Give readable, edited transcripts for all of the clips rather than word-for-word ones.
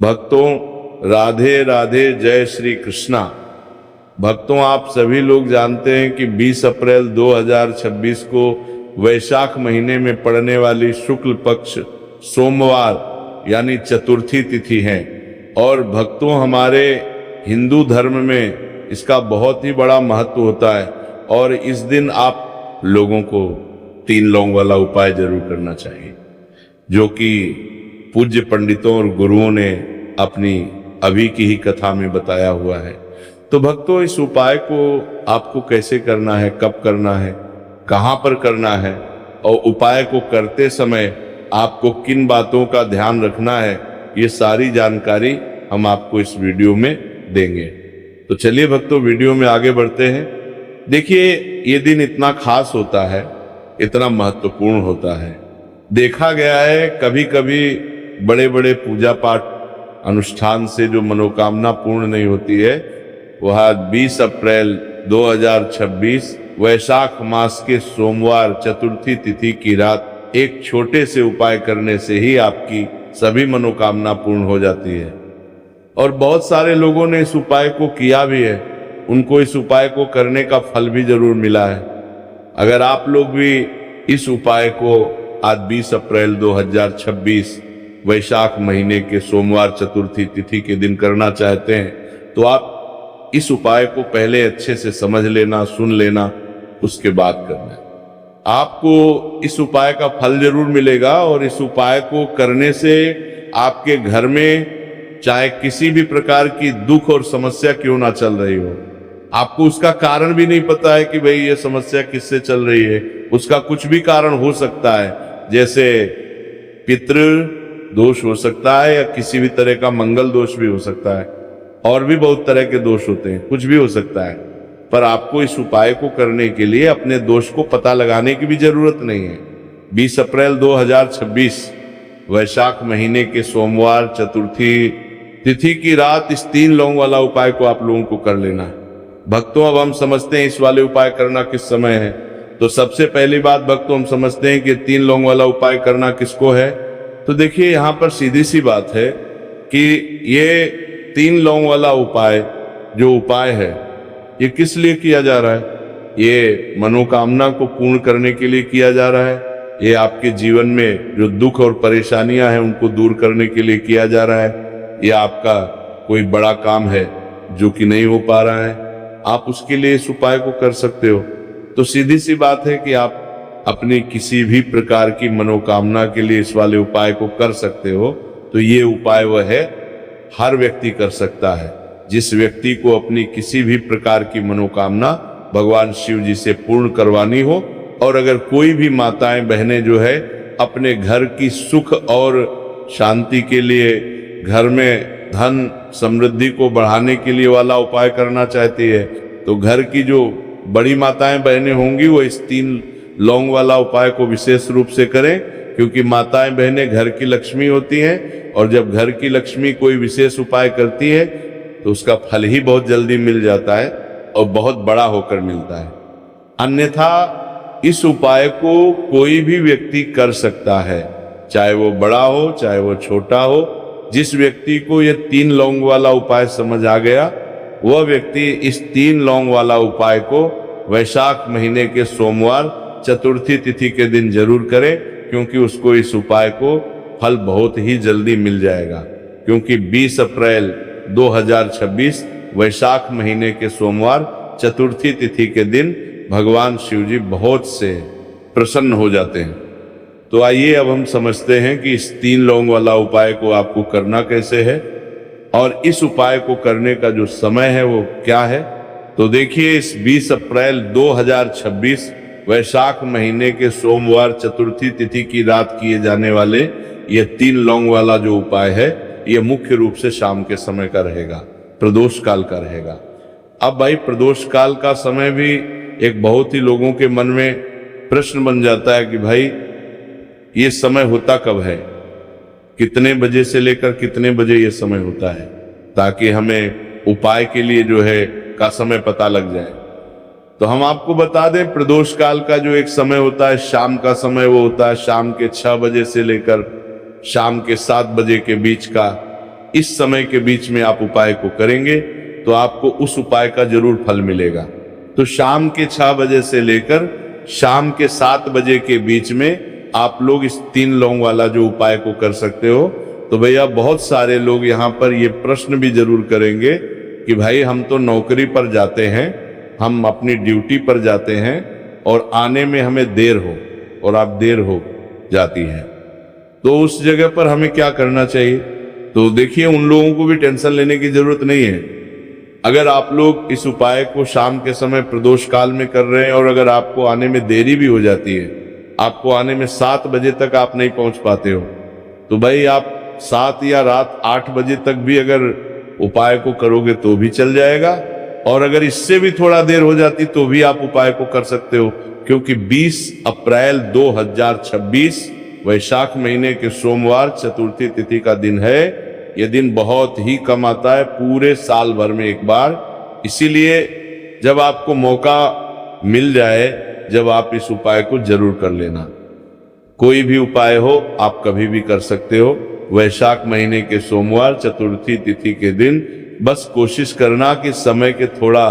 भक्तों, राधे राधे, जय श्री कृष्णा। भक्तों, आप सभी लोग जानते हैं कि 20 अप्रैल 2026 को वैशाख महीने में पड़ने वाली शुक्ल पक्ष सोमवार यानी चतुर्थी तिथि है। और भक्तों, हमारे हिंदू धर्म में इसका बहुत ही बड़ा महत्व होता है और इस दिन आप लोगों को 3 लौंग वाला उपाय जरूर करना चाहिए, जो कि पूज्य पंडितों और गुरुओं ने अपनी अभी की ही कथा में बताया हुआ है। तो भक्तों, इस उपाय को आपको कैसे करना है, कब करना है, कहां पर करना है और उपाय को करते समय आपको किन बातों का ध्यान रखना है, ये सारी जानकारी हम आपको इस वीडियो में देंगे। तो चलिए भक्तों, वीडियो में आगे बढ़ते हैं। देखिए, ये दिन इतना खास होता है, इतना महत्वपूर्ण होता है। देखा गया है कभी कभी बड़े बड़े पूजा पाठ अनुष्ठान से जो मनोकामना पूर्ण नहीं होती है, वह 20 अप्रैल 2026 वैशाख मास के सोमवार चतुर्थी तिथि की रात एक छोटे से उपाय करने से ही आपकी सभी मनोकामना पूर्ण हो जाती है। और बहुत सारे लोगों ने इस उपाय को किया भी है, उनको इस उपाय को करने का फल भी जरूर मिला है। अगर आप लोग भी इस उपाय को आज 20 अप्रैल 2026 वैशाख महीने के सोमवार चतुर्थी तिथि के दिन करना चाहते हैं, तो आप इस उपाय को पहले अच्छे से समझ लेना, सुन लेना, उसके बाद करना। आपको इस उपाय का फल जरूर मिलेगा और इस उपाय को करने से आपके घर में चाहे किसी भी प्रकार की दुख और समस्या क्यों ना चल रही हो, आपको उसका कारण भी नहीं पता है कि भाई ये समस्या किससे चल रही है, उसका कुछ भी कारण हो सकता है, जैसे पितृ दोष हो सकता है या किसी भी तरह का मंगल दोष भी हो सकता है, और भी बहुत तरह के दोष होते हैं, कुछ भी हो सकता है। पर आपको इस उपाय को करने के लिए अपने दोष को पता लगाने की भी जरूरत नहीं है। 20 अप्रैल 2026 वैशाख महीने के सोमवार चतुर्थी तिथि की रात इस 3 लौंग वाला उपाय को आप लोगों को कर लेना है। भक्तों, अब हम समझते हैं इस वाले उपाय करना किस समय है। तो सबसे पहली बात भक्तों, हम समझते हैं कि 3 लौंग वाला उपाय करना किसको है। तो देखिए, यहाँ पर सीधी सी बात है कि ये 3 लौंग वाला उपाय जो उपाय है, ये किस लिए किया जा रहा है? ये मनोकामना को पूर्ण करने के लिए किया जा रहा है। ये आपके जीवन में जो दुख और परेशानियां हैं उनको दूर करने के लिए किया जा रहा है। ये आपका कोई बड़ा काम है जो कि नहीं हो पा रहा है, आप उसके लिए इस उपाय को कर सकते हो। तो सीधी सी बात है कि आप अपनी किसी भी प्रकार की मनोकामना के लिए इस वाले उपाय को कर सकते हो। तो ये उपाय वह है, हर व्यक्ति कर सकता है। जिस व्यक्ति को अपनी किसी भी प्रकार की मनोकामना भगवान शिव जी से पूर्ण करवानी हो, और अगर कोई भी माताएं बहनें जो है अपने घर की सुख और शांति के लिए, घर में धन समृद्धि को बढ़ाने के लिए वाला उपाय करना चाहती है, तो घर की जो बड़ी माताएं बहनें होंगी वो इस 3 लौंग वाला उपाय को विशेष रूप से करें, क्योंकि माताएं बहनें घर की लक्ष्मी होती हैं और जब घर की लक्ष्मी कोई विशेष उपाय करती है तो उसका फल ही बहुत जल्दी मिल जाता है और बहुत बड़ा होकर मिलता है। अन्यथा इस उपाय को कोई भी व्यक्ति कर सकता है, चाहे वो बड़ा हो चाहे वो छोटा हो। जिस व्यक्ति को ये 3 लौंग वाला उपाय समझ आ गया, वह व्यक्ति इस 3 लौंग वाला उपाय को वैशाख महीने के सोमवार चतुर्थी तिथि के दिन जरूर करे, क्योंकि उसको इस उपाय को फल बहुत ही जल्दी मिल जाएगा। क्योंकि 20 अप्रैल 2026 वैशाख महीने के सोमवार चतुर्थी तिथि के दिन भगवान शिव जी बहुत से प्रसन्न हो जाते हैं। तो आइए अब हम समझते हैं कि इस 3 लौंग वाला उपाय को आपको करना कैसे है और इस उपाय को करने का जो समय है वो क्या है। तो देखिए, इस 20 अप्रैल 2026 वैशाख महीने के सोमवार चतुर्थी तिथि की रात किए जाने वाले ये 3 लौंग वाला जो उपाय है, ये मुख्य रूप से शाम के समय का रहेगा, प्रदोष काल का रहेगा। अब भाई, प्रदोष काल का समय भी एक बहुत ही लोगों के मन में प्रश्न बन जाता है कि भाई ये समय होता कब है, कितने बजे से लेकर कितने बजे ये समय होता है, ताकि हमें उपाय के लिए जो है का समय पता लग जाए। तो हम आपको बता दें, प्रदोष काल का जो एक समय होता है, शाम का समय, वो होता है शाम के 6 बजे से लेकर शाम के 7 बजे के बीच का इस समय के बीच में आप उपाय को करेंगे तो आपको उस उपाय का जरूर फल मिलेगा। तो शाम के 6 बजे से लेकर शाम के 7 बजे के बीच में आप लोग इस 3 लौंग वाला जो उपाय को कर सकते हो। तो भैया बहुत सारे लोग यहाँ पर ये प्रश्न भी जरूर करेंगे कि भाई हम तो नौकरी पर जाते हैं, हम अपनी ड्यूटी पर जाते हैं और आने में हमें देर हो, और आप देर हो जाती है, तो उस जगह पर हमें क्या करना चाहिए? तो देखिए, उन लोगों को भी टेंशन लेने की जरूरत नहीं है। अगर आप लोग इस उपाय को शाम के समय प्रदोष काल में कर रहे हैं और अगर आपको आने में देरी भी हो जाती है, आपको आने में 7 बजे तक आप नहीं पहुंच पाते हो, तो भाई आप 7 या रात 8 बजे तक भी अगर उपाय को करोगे तो भी चल जाएगा, और अगर इससे भी थोड़ा देर हो जाती तो भी आप उपाय को कर सकते हो, क्योंकि 20 अप्रैल 2026 वैशाख महीने के सोमवार चतुर्थी तिथि का दिन है। यह दिन बहुत ही कम आता है, पूरे साल भर में एक बार। इसीलिए जब आपको मौका मिल जाए, जब आप इस उपाय को जरूर कर लेना। कोई भी उपाय हो आप कभी भी कर सकते हो, वैशाख महीने के सोमवार चतुर्थी तिथि के दिन। बस कोशिश करना कि समय के थोड़ा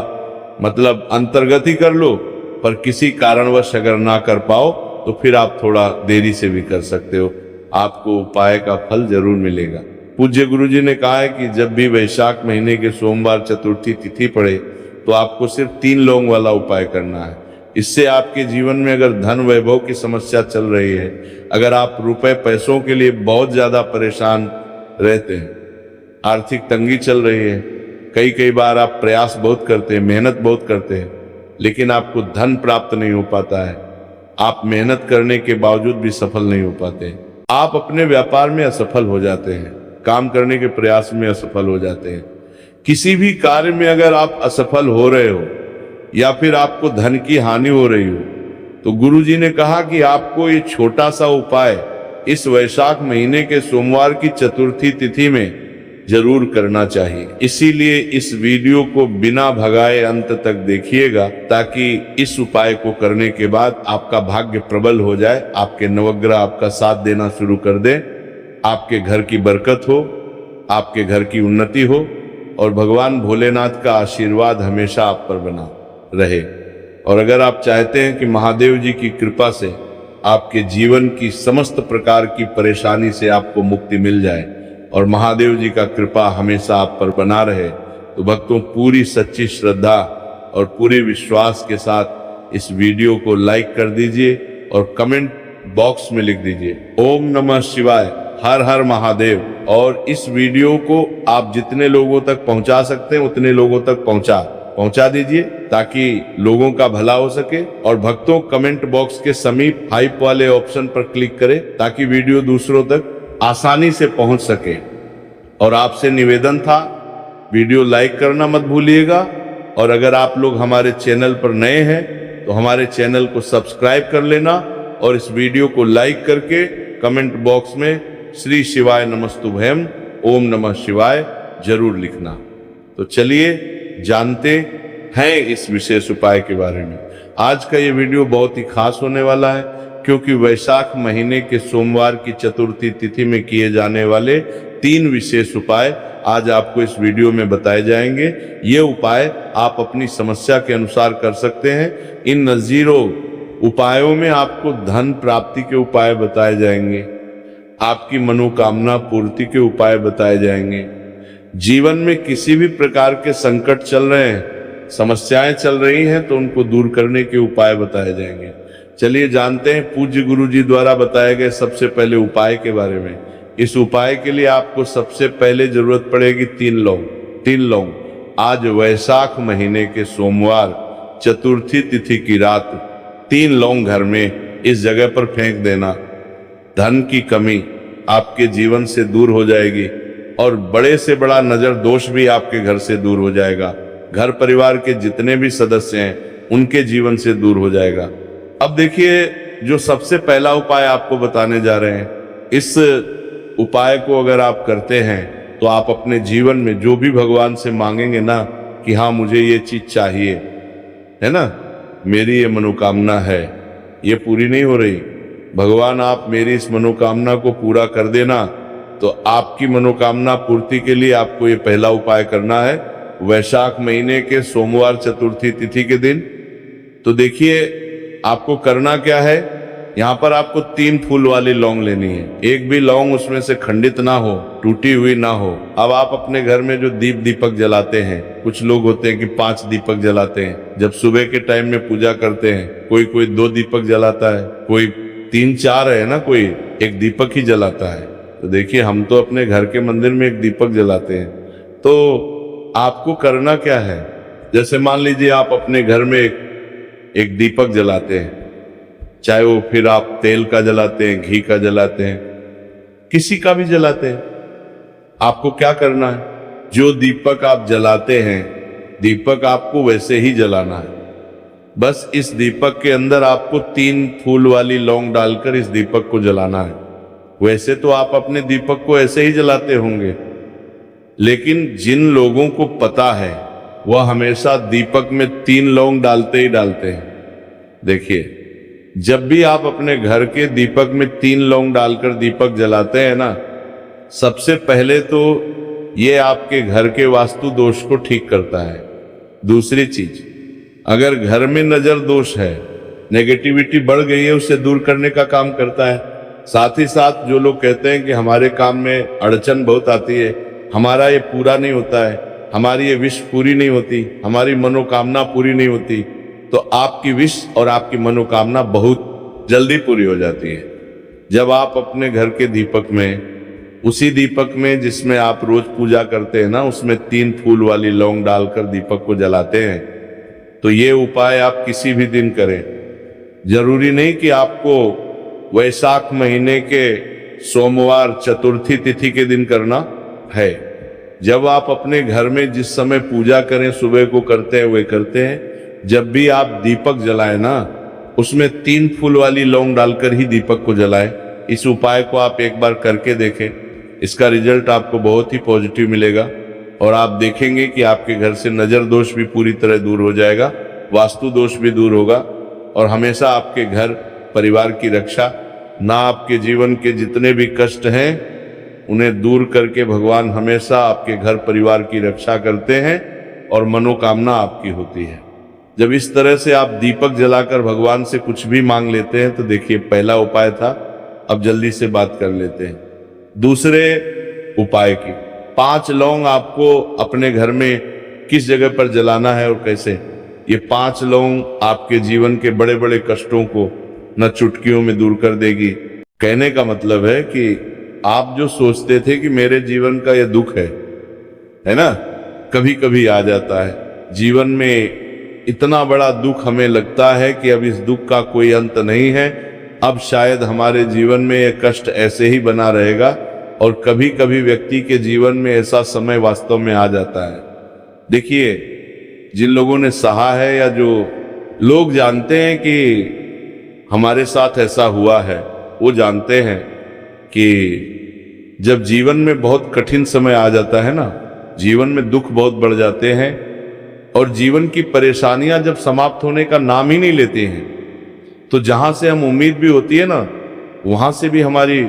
मतलब अंतर्गत ही कर लो, पर किसी कारणवश अगर ना कर पाओ तो फिर आप थोड़ा देरी से भी कर सकते हो, आपको उपाय का फल जरूर मिलेगा। पूज्य गुरुजी ने कहा है कि जब भी वैशाख महीने के सोमवार चतुर्थी तिथि पड़े तो आपको सिर्फ 3 लौंग वाला उपाय करना है। इससे आपके जीवन में अगर धन वैभव की समस्या चल रही है, अगर आप रुपए पैसों के लिए बहुत ज्यादा परेशान रहते हैं, आर्थिक तंगी चल रही है, कई बार आप प्रयास बहुत करते हैं, मेहनत बहुत करते हैं, लेकिन आपको धन प्राप्त नहीं हो पाता है, आप मेहनत करने के बावजूद भी सफल नहीं हो पाते, आप अपने व्यापार में असफल हो जाते हैं, काम करने के प्रयास में असफल हो जाते हैं, किसी भी कार्य में अगर आप असफल हो रहे हो या फिर आपको धन की हानि हो रही हो, तो गुरुजी ने कहा कि आपको ये छोटा सा उपाय इस वैशाख महीने के सोमवार की चतुर्थी तिथि में जरूर करना चाहिए। इसीलिए इस वीडियो को बिना भगाए अंत तक देखिएगा, ताकि इस उपाय को करने के बाद आपका भाग्य प्रबल हो जाए, आपके नवग्रह आपका साथ देना शुरू कर दें, आपके घर की बरकत हो, आपके घर की उन्नति हो, और भगवान भोलेनाथ का आशीर्वाद हमेशा आप पर बना रहे। और अगर आप चाहते हैं कि महादेव जी की कृपा से आपके जीवन की समस्त प्रकार की परेशानी से आपको मुक्ति मिल जाए और महादेव जी का कृपा हमेशा आप पर बना रहे, तो भक्तों पूरी सच्ची श्रद्धा और पूरे विश्वास के साथ इस वीडियो को लाइक कर दीजिए और कमेंट बॉक्स में लिख दीजिए ओम नमः शिवाय, हर हर महादेव। और इस वीडियो को आप जितने लोगों तक पहुंचा सकते हैं उतने लोगों तक पहुंचा दीजिए, ताकि लोगों का भला हो सके। और भक्तों, कमेंट बॉक्स के समीप हाइप वाले ऑप्शन पर क्लिक करें ताकि वीडियो दूसरों तक आसानी से पहुंच सके। और आपसे निवेदन था, वीडियो लाइक करना मत भूलिएगा, और अगर आप लोग हमारे चैनल पर नए हैं तो हमारे चैनल को सब्सक्राइब कर लेना और इस वीडियो को लाइक करके कमेंट बॉक्स में श्री शिवाय नमस्तुभ्यम ओम नमः शिवाय जरूर लिखना। तो चलिए जानते हैं इस विशेष उपाय के बारे में। आज का ये वीडियो बहुत ही खास होने वाला है, क्योंकि वैशाख महीने के सोमवार की चतुर्थी तिथि में किए जाने वाले 3 विशेष उपाय आज आपको इस वीडियो में बताए जाएंगे। ये उपाय आप अपनी समस्या के अनुसार कर सकते हैं। इन नज़ीरों उपायों में आपको धन प्राप्ति के उपाय बताए जाएंगे, आपकी मनोकामना पूर्ति के उपाय बताए जाएंगे, जीवन में किसी भी प्रकार के संकट चल रहे हैं, समस्याएं चल रही हैं तो उनको दूर करने के उपाय बताए जाएंगे। चलिए जानते हैं पूज्य गुरु जी द्वारा बताए गए सबसे पहले उपाय के बारे में। इस उपाय के लिए आपको सबसे पहले जरूरत पड़ेगी 3 लौंग। आज वैशाख महीने के सोमवार चतुर्थी तिथि की रात 3 लौंग घर में इस जगह पर फेंक देना। धन की कमी आपके जीवन से दूर हो जाएगी और बड़े से बड़ा नजर दोष भी आपके घर से दूर हो जाएगा। घर परिवार के जितने भी सदस्य हैं उनके जीवन से दूर हो जाएगा। अब देखिए, जो सबसे पहला उपाय आपको बताने जा रहे हैं, इस उपाय को अगर आप करते हैं तो आप अपने जीवन में जो भी भगवान से मांगेंगे ना कि हाँ मुझे ये चीज चाहिए, है ना, मेरी ये मनोकामना है, ये पूरी नहीं हो रही, भगवान आप मेरी इस मनोकामना को पूरा कर देना, तो आपकी मनोकामना पूर्ति के लिए आपको ये पहला उपाय करना है वैशाख महीने के सोमवार चतुर्थी तिथि के दिन। तो देखिए आपको करना क्या है, यहाँ पर आपको 3 फूल वाली लौंग लेनी है। एक भी लौंग उसमें से खंडित ना हो, टूटी हुई ना हो। अब आप अपने घर में जो दीपक जलाते हैं, कुछ लोग होते हैं कि 5 दीपक जलाते हैं जब सुबह के टाइम में पूजा करते हैं, कोई 2 दीपक जलाता है, कोई 3-4 है ना, कोई 1 दीपक ही जलाता है। तो देखिए हम तो अपने घर के मंदिर में 1 दीपक जलाते हैं। तो आपको करना क्या है, जैसे मान लीजिए आप अपने घर में एक दीपक जलाते हैं, चाहे वो फिर आप तेल का जलाते हैं, घी का जलाते हैं, किसी का भी जलाते हैं। आपको क्या करना है, जो दीपक आप जलाते हैं दीपक आपको वैसे ही जलाना है। बस इस दीपक के अंदर आपको 3 फूल वाली लौंग डालकर इस दीपक को जलाना है। वैसे तो आप अपने दीपक को ऐसे ही जलाते होंगे, लेकिन जिन लोगों को पता है वह हमेशा दीपक में 3 लौंग डालते ही डालते हैं। देखिए जब भी आप अपने घर के दीपक में 3 लौंग डालकर दीपक जलाते हैं ना, सबसे पहले तो ये आपके घर के वास्तु दोष को ठीक करता है। दूसरी चीज, अगर घर में नजर दोष है, नेगेटिविटी बढ़ गई है, उसे दूर करने का काम करता है। साथ ही साथ जो लोग कहते हैं कि हमारे काम में अड़चन बहुत आती है, हमारा ये पूरा नहीं होता है, हमारी ये विश पूरी नहीं होती, हमारी मनोकामना पूरी नहीं होती, तो आपकी विश और आपकी मनोकामना बहुत जल्दी पूरी हो जाती है। जब आप अपने घर के दीपक में, उसी दीपक में जिसमें आप रोज पूजा करते हैं ना, उसमें 3 फूल वाली लौंग डालकर दीपक को जलाते हैं, तो ये उपाय आप किसी भी दिन करें। जरूरी नहीं कि आपको वैशाख महीने के सोमवार चतुर्थी तिथि के दिन करना है। जब आप अपने घर में जिस समय पूजा करें, सुबह को करते हैं वे करते हैं। जब भी आप दीपक जलाएं ना, उसमें 3 फूल वाली लौंग डालकर ही दीपक को जलाएं। इस उपाय को आप एक बार करके देखें, इसका रिजल्ट आपको बहुत ही पॉजिटिव मिलेगा और आप देखेंगे कि आपके घर से नजर दोष भी पूरी तरह दूर हो जाएगा, वास्तु दोष भी दूर होगा और हमेशा आपके घर परिवार की रक्षा, ना आपके जीवन के जितने भी कष्ट हैं उन्हें दूर करके भगवान हमेशा आपके घर परिवार की रक्षा करते हैं और मनोकामना आपकी होती है। जब इस तरह से आप दीपक जलाकर भगवान से कुछ भी मांग लेते हैं, तो देखिए पहला उपाय था, अब जल्दी से बात कर लेते हैं दूसरे उपाय की। 5 लौंग आपको अपने घर में किस जगह पर जलाना है और कैसे। ये 5 लौंग आपके जीवन के बड़े बड़े कष्टों को न चुटकियों में दूर कर देगी। कहने का मतलब है कि आप जो सोचते थे कि मेरे जीवन का यह दुख है ना, कभी कभी आ जाता है जीवन में। इतना बड़ा दुख हमें लगता है कि अब इस दुख का कोई अंत नहीं है, अब शायद हमारे जीवन में यह कष्ट ऐसे ही बना रहेगा। और कभी कभी व्यक्ति के जीवन में ऐसा समय वास्तव में आ जाता है। देखिए जिन लोगों ने सहा है या जो लोग जानते हैं कि हमारे साथ ऐसा हुआ है, वो जानते हैं कि जब जीवन में बहुत कठिन समय आ जाता है ना, जीवन में दुख बहुत बढ़ जाते हैं और जीवन की परेशानियां जब समाप्त होने का नाम ही नहीं लेती हैं, तो जहां से हम उम्मीद भी होती है ना, वहां से भी हमारी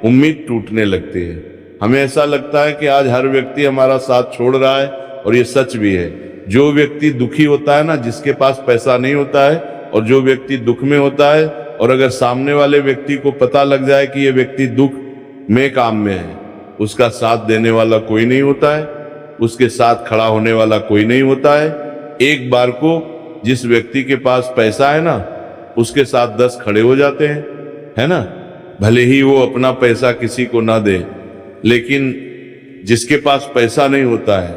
उम्मीद टूटने लगती है। हमें ऐसा लगता है कि आज हर व्यक्ति हमारा साथ छोड़ रहा है और ये सच भी है। जो व्यक्ति दुखी होता है ना, जिसके पास पैसा नहीं होता है, और जो व्यक्ति दुख में होता है, और अगर सामने वाले व्यक्ति को पता लग जाए कि ये व्यक्ति दुख में काम में है, उसका साथ देने वाला कोई नहीं होता है, उसके साथ खड़ा होने वाला कोई नहीं होता है। एक बार को जिस व्यक्ति के पास पैसा है ना, उसके साथ 10 खड़े हो जाते हैं, है ना, भले ही वो अपना पैसा किसी को ना दे, लेकिन जिसके पास पैसा नहीं होता है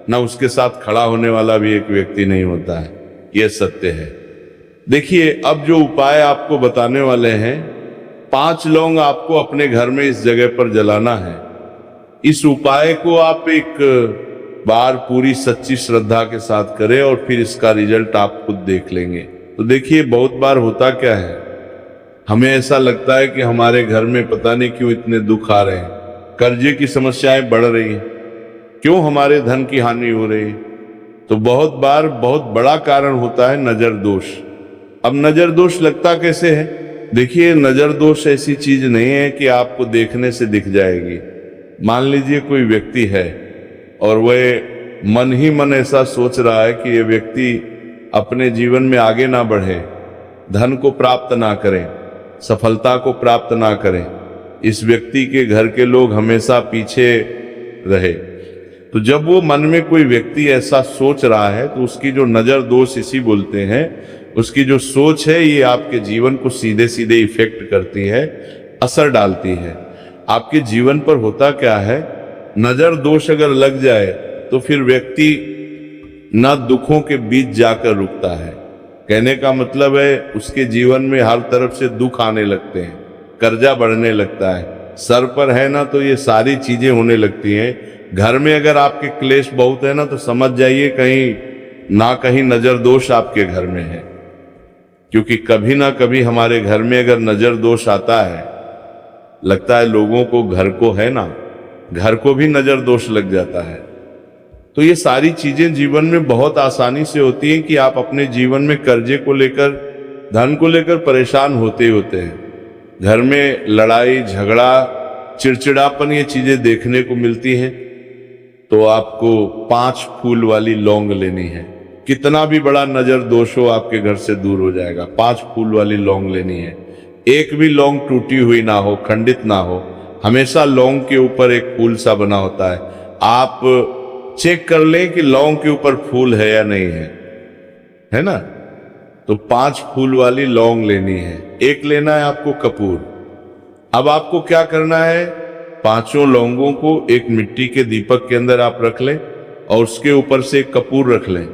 ना, उसके साथ खड़ा होने वाला भी एक व्यक्ति नहीं होता है। यह सत्य है। देखिए अब जो उपाय आपको बताने वाले हैं, 5 लौंग आपको अपने घर में इस जगह पर जलाना है। इस उपाय को आप एक बार पूरी सच्ची श्रद्धा के साथ करें और फिर इसका रिजल्ट आप खुद देख लेंगे। तो देखिए बहुत बार होता क्या है, हमें ऐसा लगता है कि हमारे घर में पता नहीं क्यों इतने दुख आ रहे हैं, कर्जे की समस्याएं बढ़ रही हैं, क्यों हमारे धन की हानि हो रही है। तो बहुत बार बहुत बड़ा कारण होता है नजर दोष। अब नजर दोष लगता कैसे है? देखिए नजर दोष ऐसी चीज नहीं है कि आपको देखने से दिख जाएगी। मान लीजिए कोई व्यक्ति है और वह मन ही मन ऐसा सोच रहा है कि ये व्यक्ति अपने जीवन में आगे ना बढ़े, धन को प्राप्त ना करें, सफलता को प्राप्त ना करें, इस व्यक्ति के घर के लोग हमेशा पीछे रहे। तो जब वो मन में कोई व्यक्ति ऐसा सोच रहा है तो उसकी जो नजर दोष इसी बोलते हैं, उसकी जो सोच है ये आपके जीवन को सीधे सीधे इफेक्ट करती है, असर डालती है। आपके जीवन पर होता क्या है, नजर दोष अगर लग जाए तो फिर व्यक्ति न दुखों के बीच जाकर रुकता है। कहने का मतलब है उसके जीवन में हर तरफ से दुख आने लगते हैं, कर्जा बढ़ने लगता है, सर पर है ना तो ये सारी चीजें होने लगती हैं। घर में अगर आपके क्लेश बहुत है ना तो समझ जाइए कहीं ना कहीं नजर दोष आपके घर में है, क्योंकि कभी ना कभी हमारे घर में अगर नजर दोष आता है, लगता है लोगों को घर को है ना, घर को भी नजर दोष लग जाता है। तो ये सारी चीजें जीवन में बहुत आसानी से होती हैं कि आप अपने जीवन में कर्जे को लेकर, धन को लेकर परेशान होते ही होते हैं। घर में लड़ाई झगड़ा चिड़चिड़ापन ये चीजें देखने को मिलती हैं। तो आपको 5 फूल वाली लौंग लेनी है। कितना भी बड़ा नजर दोष हो आपके घर से दूर हो जाएगा। 5 फूल वाली लौंग लेनी है। एक भी लौंग टूटी हुई ना हो, खंडित ना हो, हमेशा लौंग के ऊपर एक फूल सा बना होता है। आप चेक कर लें कि लौंग के ऊपर फूल है या नहीं है ना। तो 5 फूल वाली लौंग लेनी है। एक लेना है आपको कपूर। अब आपको क्या करना है, 5 लौंगों को एक मिट्टी के दीपक के अंदर आप रख लें और उसके ऊपर से एक कपूर रख लें।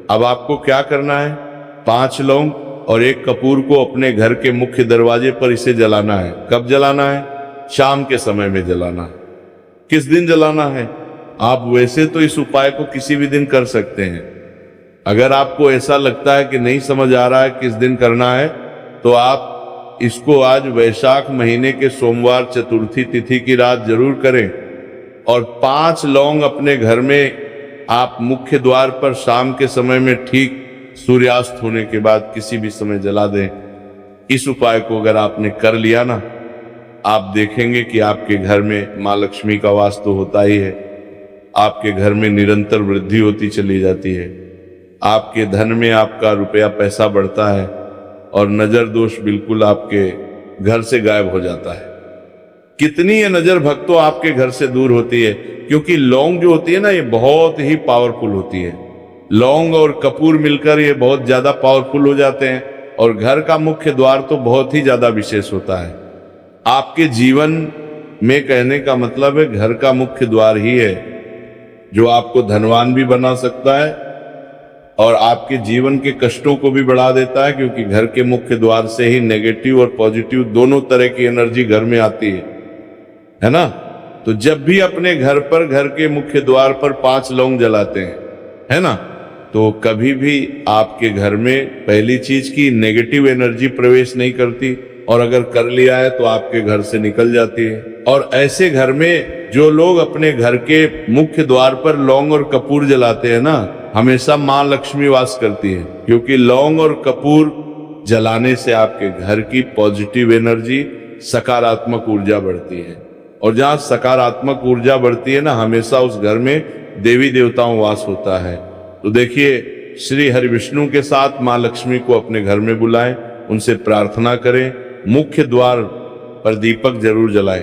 अब आपको क्या करना है, 5 लौंग और एक कपूर को अपने घर के मुख्य दरवाजे पर इसे जलाना है। कब जलाना है, शाम के समय में जलाना है। किस दिन जलाना है, आप वैसे तो इस उपाय को किसी भी दिन कर सकते हैं। अगर आपको ऐसा लगता है कि नहीं समझ आ रहा है किस दिन करना है, तो आप इसको आज वैशाख महीने के सोमवार चतुर्थी तिथि की रात जरूर करें और 5 लौंग अपने घर में आप मुख्य द्वार पर शाम के समय में ठीक सूर्यास्त होने के बाद किसी भी समय जला दें। इस उपाय को अगर आपने कर लिया ना, आप देखेंगे कि आपके घर में माँ लक्ष्मी का वास तो होता ही है, आपके घर में निरंतर वृद्धि होती चली जाती है, आपके धन में आपका रुपया पैसा बढ़ता है और नजर दोष बिल्कुल आपके घर से गायब हो जाता है। कितनी ये नजर भक्तों आपके घर से दूर होती है, क्योंकि लौंग जो होती है ना, ये बहुत ही पावरफुल होती है। लौंग और कपूर मिलकर ये बहुत ज्यादा पावरफुल हो जाते हैं और घर का मुख्य द्वार तो बहुत ही ज्यादा विशेष होता है। आपके जीवन में कहने का मतलब है घर का मुख्य द्वार ही है जो आपको धनवान भी बना सकता है और आपके जीवन के कष्टों को भी बढ़ा देता है, क्योंकि घर के मुख्य द्वार से ही नेगेटिव और पॉजिटिव दोनों तरह की एनर्जी घर में आती है ना। तो जब भी अपने घर पर, घर के मुख्य द्वार पर 5 लौंग जलाते हैं, है ना, तो कभी भी आपके घर में पहली चीज की नेगेटिव एनर्जी प्रवेश नहीं करती और अगर कर लिया है तो आपके घर से निकल जाती है। और ऐसे घर में जो लोग अपने घर के मुख्य द्वार पर लौंग और कपूर जलाते हैं ना, हमेशा माँ लक्ष्मी वास करती है, क्योंकि लौंग और कपूर जलाने से आपके घर की पॉजिटिव एनर्जी, सकारात्मक ऊर्जा बढ़ती है। और जहाँ सकारात्मक ऊर्जा बढ़ती है ना, हमेशा उस घर में देवी देवताओं वास होता है। तो देखिए, श्री हरि विष्णु के साथ माँ लक्ष्मी को अपने घर में बुलाएं, उनसे प्रार्थना करें, मुख्य द्वार पर दीपक जरूर जलाएं।